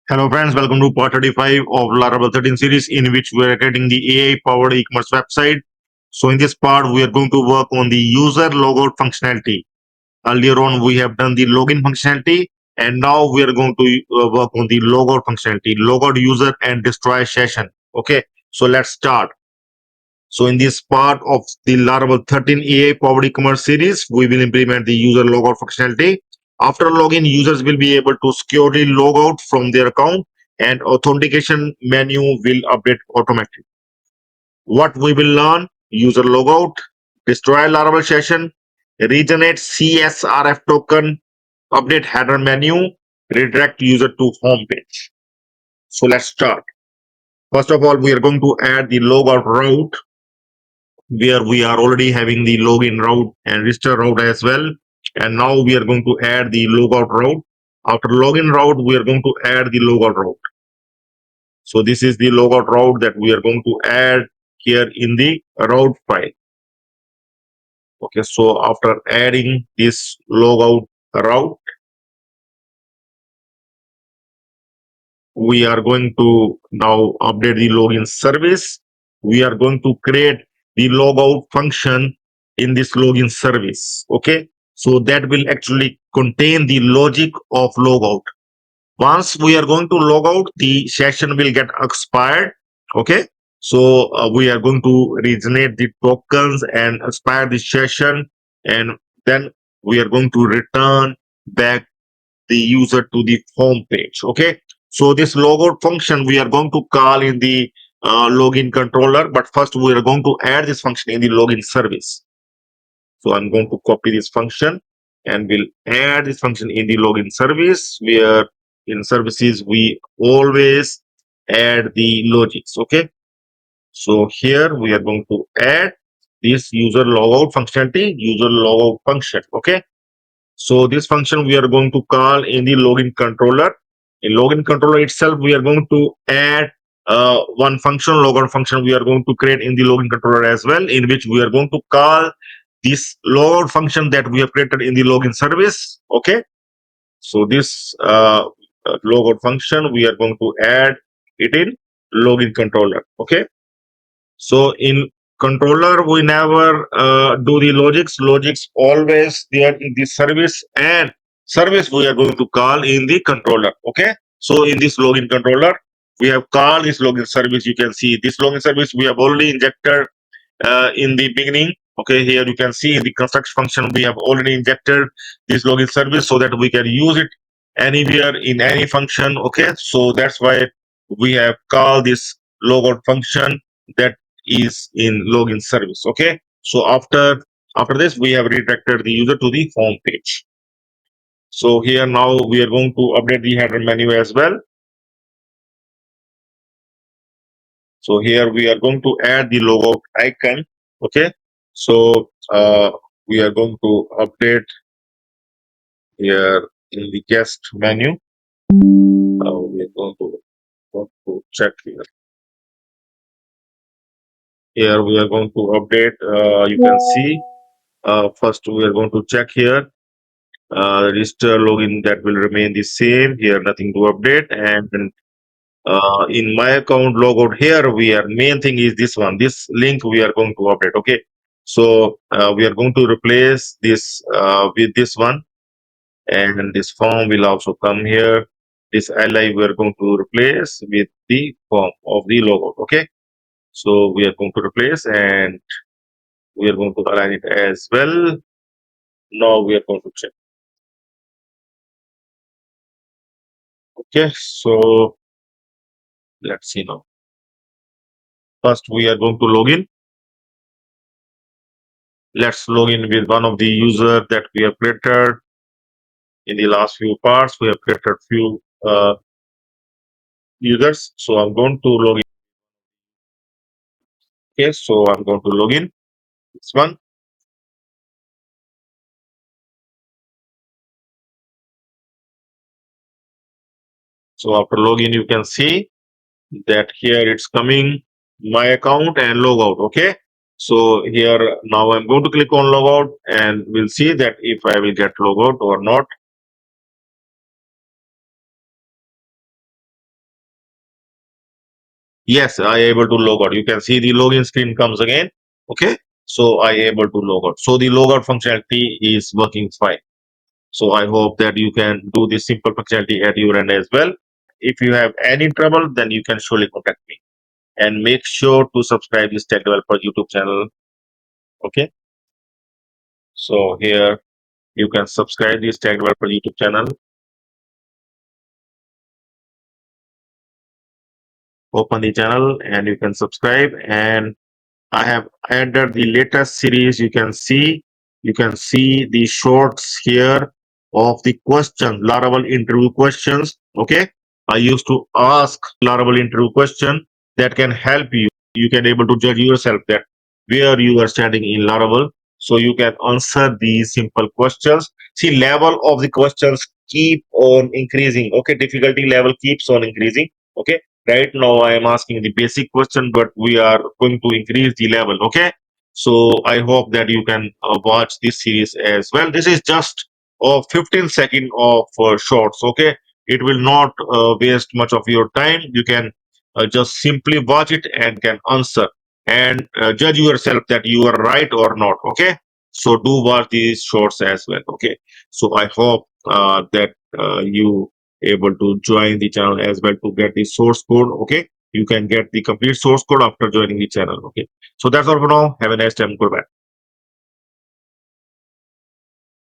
Hello friends, welcome to part 35 of Laravel 13 series in which we are creating the AI powered e-commerce website. So in this part, we are going to work on the user logout functionality. Earlier on, we have done the login functionality and now we are going to work on the logout functionality, logout user and destroy session. Okay, so let's start. So in this part of the Laravel 13 AI powered e-commerce series, we will implement the user logout functionality. After login, users will be able to securely log out from their account and authentication menu will update automatically. What we will learn: user logout, destroy Laravel session, regenerate CSRF token, update header menu, redirect user to home page. So let's start. First of all, we are going to add the logout route where we are already having the login route and register route as well. And now we are going to add the logout route. After login route, we are going to add the logout route. So this is the logout route that we are going to add here in the route file. Okay, so after adding this logout route, we are going to now update the login service. We are going to create the logout function in this login service. Okay, so that will actually contain the logic of logout. Once we are going to log out, the session will get expired. Okay, so we are going to regenerate the tokens and expire the session, and then we are going to return back the user to the home page. Okay, so this logout function we are going to call in the login controller, but first we are going to add this function in the login service. So I'm going to copy this function and we'll add this function in the login service, where in services we always add the logics. Okay, so here we are going to add this user logout functionality, user logout function. Okay, so this function we are going to call in the login controller. In login controller itself, we are going to add one function, logout function we are going to create in the login controller as well, in which we are going to call this logout function that we have created in the login service. Okay, so this logout function we are going to add it in login controller. Okay, so in controller, we never do the logics. Logics always there in the service, and service we are going to call in the controller. Okay. So in this login controller, we have called this login service. You can see this login service we have already injected in the beginning. Okay, here you can see in the construct function we have already injected this login service so that we can use it anywhere in any function. Okay, so that's why we have called this logout function that is in login service. Okay, so after this we have redirected the user to the home page. So here now we are going to update the header menu as well. So here we are going to add the logo icon. Okay, so we are going to update here in the guest menu. We are going to check here. Here we are going to update. You can see first we are going to check here. Register login, that will remain the same. Here nothing to update, and in my account logout, here we are main thing is this one, this link we are going to update. Okay, so we are going to replace this with this one, and this form will also come here. This li we are going to replace with the form of the logout. Okay, so we are going to replace and we are going to align it as well. Now we are going to check. Okay, so let's see now. First we are going to log in. Let's log in with one of the user that we have created. In the last few parts, we have created few users. So I'm going to log in. Okay, so I'm going to log in. This one. So after login, you can see that here it's coming my account and logout. Okay. So here now I'm going to click on logout and we'll see that if I will get logout or not. Yes, I able to log out. You can see the login screen comes again. Okay. So I able to log out. So the logout functionality is working fine. So I hope that you can do this simple functionality at your end as well. If you have any trouble, then you can surely contact me. And make sure to subscribe this Tech Developer YouTube channel. Okay. So here you can subscribe this Tech Developer YouTube channel. Open the channel and you can subscribe. And I have added the latest series. You can see the shorts here of the question, Laravel interview questions. Okay. I used to ask Laravel interview question that can help you. You can able to judge yourself that where you are standing in Laravel. So you can answer these simple questions. See, level of the questions keep on increasing. Okay. Difficulty level keeps on increasing. Okay. Right now I am asking the basic question, but we are going to increase the level. Okay. So I hope that you can watch this series as well. This is just 15 second of shorts. Okay. It will not waste much of your time. You can just simply watch it and can answer and judge yourself that you are right or not. Okay. So do watch these shorts as well. Okay. So I hope that you able to join the channel as well to get the source code. Okay. You can get the complete source code after joining the channel. Okay. So that's all for now. Have a nice time. Goodbye.